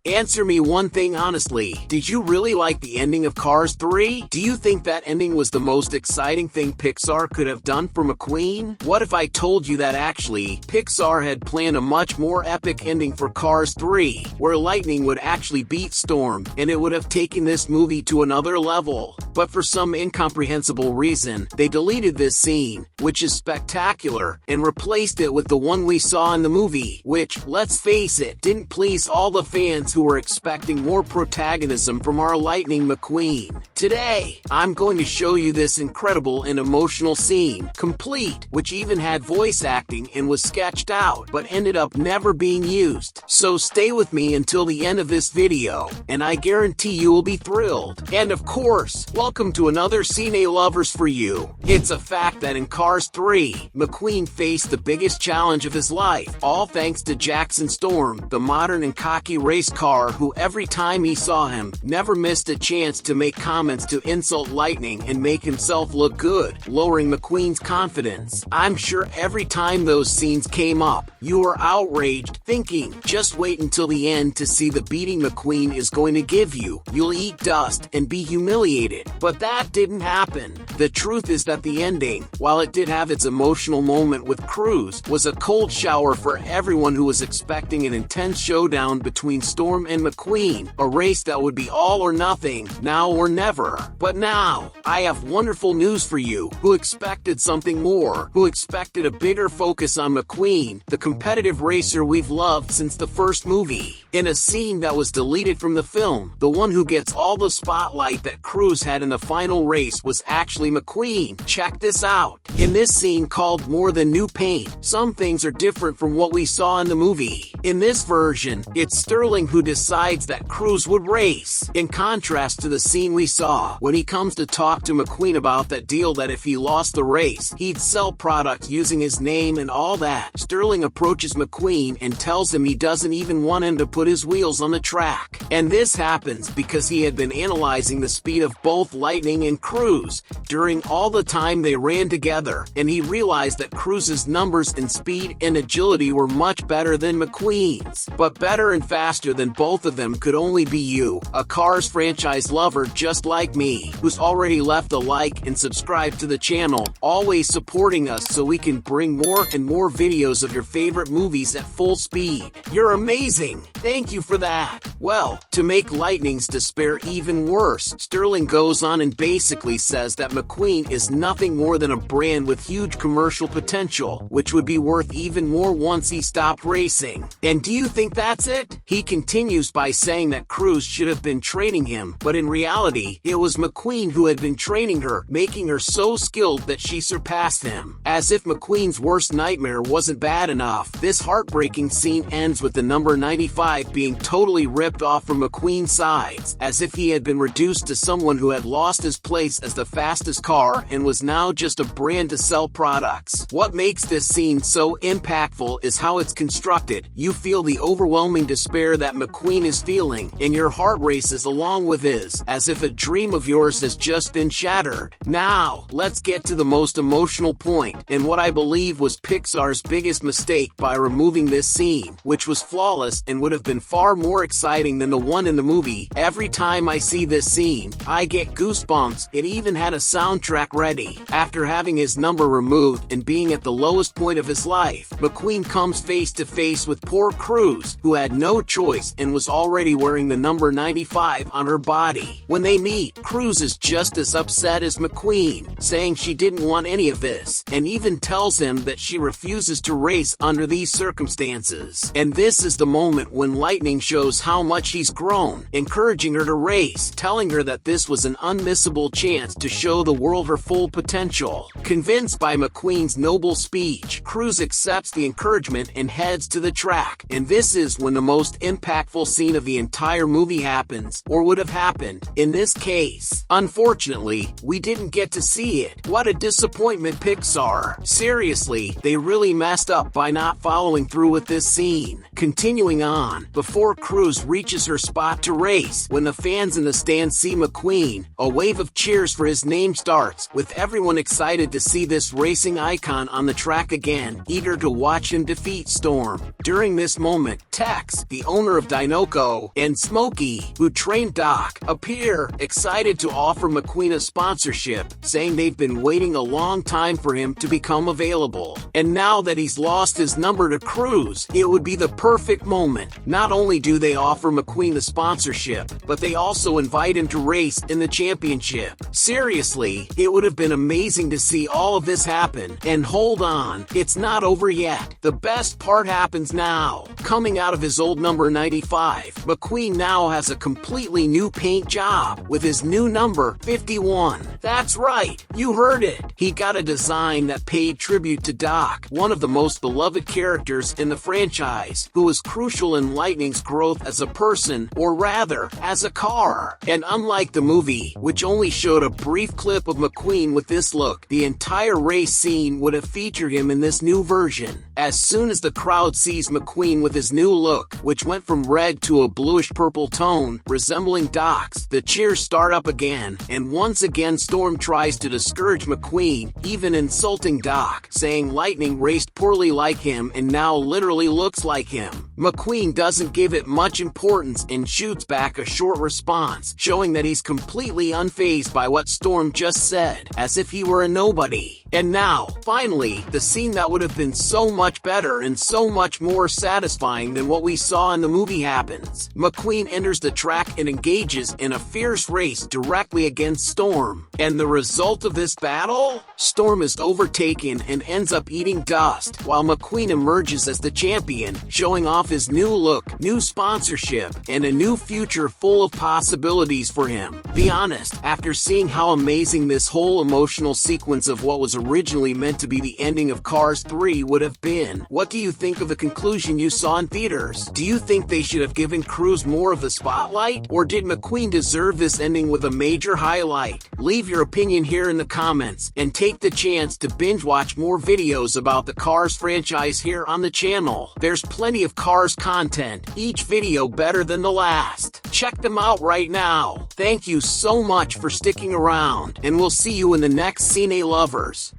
Answer me one thing honestly. Did you really like the ending of Cars 3? Do you think that ending was the most exciting thing Pixar could have done for McQueen? What if I told you that actually, Pixar had planned a much more epic ending for Cars 3, where Lightning would actually beat Storm, and it would have taken this movie to another level? But for some incomprehensible reason, they deleted this scene, which is spectacular, and replaced it with the one we saw in the movie, which, let's face it, didn't please all the fans who were expecting more protagonism from our Lightning McQueen. Today, I'm going to show you this incredible and emotional scene, complete, which even had voice acting and was sketched out, but ended up never being used. So stay with me until the end of this video, and I guarantee you will be thrilled. And of course, welcome to another Cine Lovers for you. It's a fact that in Cars 3, McQueen faced the biggest challenge of his life, all thanks to Jackson Storm, the modern and cocky race car who every time he saw him, never missed a chance to make comments to insult Lightning and make himself look good, lowering McQueen's confidence. I'm sure every time those scenes came up, you were outraged, thinking, just wait until the end to see the beating McQueen is going to give you. You'll eat dust and be humiliated. But that didn't happen. The truth is that the ending, while it did have its emotional moment with Cruz, was a cold shower for everyone who was expecting an intense showdown between Storm and McQueen, a race that would be all or nothing, now or never. But now, I have wonderful news for you, who expected something more, who expected a bigger focus on McQueen, the competitive racer we've loved since the first movie. In a scene that was deleted from the film, the one who gets all the spotlight that Cruz had in the final race was actually McQueen. Check this out. In this scene called More Than New Paint, some things are different from what we saw in the movie. In this version, it's Sterling who decides that Cruz would race, in contrast to the scene we saw when he comes to talk to McQueen about that deal that if he lost the race, he'd sell products using his name and all that. Sterling approaches McQueen and tells him he doesn't even want him to put his wheels on the track. And this happens because he had been analyzing the speed of both Lightning and Cruz during all the time they ran together, and he realized that Cruz's numbers in speed and agility were much better than McQueen's. But better and faster than both of them could only be you, a Cars franchise lover just like me, who's already left a like and subscribed to the channel, always supporting us so we can bring more and more videos of your favorite movies at full speed. You're amazing! Thank you for that! Well, to make Lightning's despair even worse, Sterling goes on and basically says that McQueen is nothing more than a brand with huge commercial potential, which would be worth even more once he stopped racing. And do you think that's it? He continues by saying that Cruz should have been training him, but in reality, it was McQueen who had been training her, making her so skilled that she surpassed him. As if McQueen's worst nightmare wasn't bad enough, this heartbreaking scene ends with the number 95 being totally ripped off from McQueen's sides, as if he had been reduced to someone who had lost his place as the fastest car and was now just a brand to sell products. What makes this scene so impactful is how it's constructed. You feel the overwhelming despair that McQueen is feeling, and your heart races along with his, as if a dream of yours has just been shattered. Now, let's get to the most emotional point, and what I believe was Pixar's biggest mistake by removing this scene, which was flawless and would have been far more exciting than the one in the movie. Every time I see this scene, I get goosebumps. It even had a soundtrack ready. After having his number removed and being at the lowest point of his life, McQueen comes face to face with poor Cruz, who had no choice and was already wearing the number 95 on her body. When they meet, Cruz is just as upset as McQueen, saying she didn't want any of this, and even tells him that she refuses to race under these circumstances. And this is the moment when Lightning shows how much he's grown, encouraging her to race, telling her that this was an unmissable chance to show the world her full potential. Convinced by McQueen's noble speech, Cruz accepts the encouragement and heads to the track. And this is when the most impactful scene of the entire movie happens, or would have happened, in this case. Unfortunately, we didn't get to see it. What a disappointment, Pixar. Seriously, they really messed up by not following through with this scene. Continuing on, before Cruz reaches her spot to race. When the fans in the stands see McQueen, a wave of cheers for his name starts, with everyone excited to see this racing icon on the track again, eager to watch him defeat Storm. During this moment, Tex, the owner of Dinoco, and Smokey, who trained Doc, appear, excited to offer McQueen a sponsorship, saying they've been waiting a long time for him to become available. And now that he's lost his number to Cruz, it would be the perfect moment. Not only do they offer McQueen the sponsorship, but they also invite him to race in the championship. Seriously, it would have been amazing to see all of this happen. And hold on, it's not over yet. The best part happens now. Coming out of his old number 95, McQueen now has a completely new paint job with his new number 51. That's right, you heard it. He got a design that paid tribute to Doc, one of the most beloved characters in the franchise, who was crucial in Lightning's growth as a person, or rather, as a car. And unlike the movie, which only showed a brief clip of McQueen with this look, the entire race scene would have featured him in this new version. As soon as the crowd sees McQueen with his new look, which went from red to a bluish-purple tone, resembling Doc's, the cheers start up again, and once again Storm tries to discourage McQueen, even insulting Doc, saying Lightning raced poorly like him and now literally looks like him. McQueen doesn't give it much importance and shoots back a short response, showing that he's completely unfazed by what Storm just said, as if he were a nobody. And now, finally, the scene that would have been so much better and so much more satisfying than what we saw in the movie happens. McQueen enters the track and engages in a fierce race directly against Storm. And the result of this battle? Storm is overtaken and ends up eating dust, while McQueen emerges as the champion, showing off his new look, new sponsorship, and a new future full of possibilities for him. Be honest, after seeing how amazing this whole emotional sequence of what was originally meant to be the ending of Cars 3 would have been, what do you think of the conclusion you saw in theaters? Do you think they should have given Cruz more of the spotlight? Or did McQueen deserve this ending with a major highlight? Leave your opinion here in the comments, and take the chance to binge watch more videos about the Cars franchise here on the channel. There's plenty of Cars content, each video better than the last. Check them out right now. Thank you so much for sticking around, and we'll see you in the next Cine Lovers.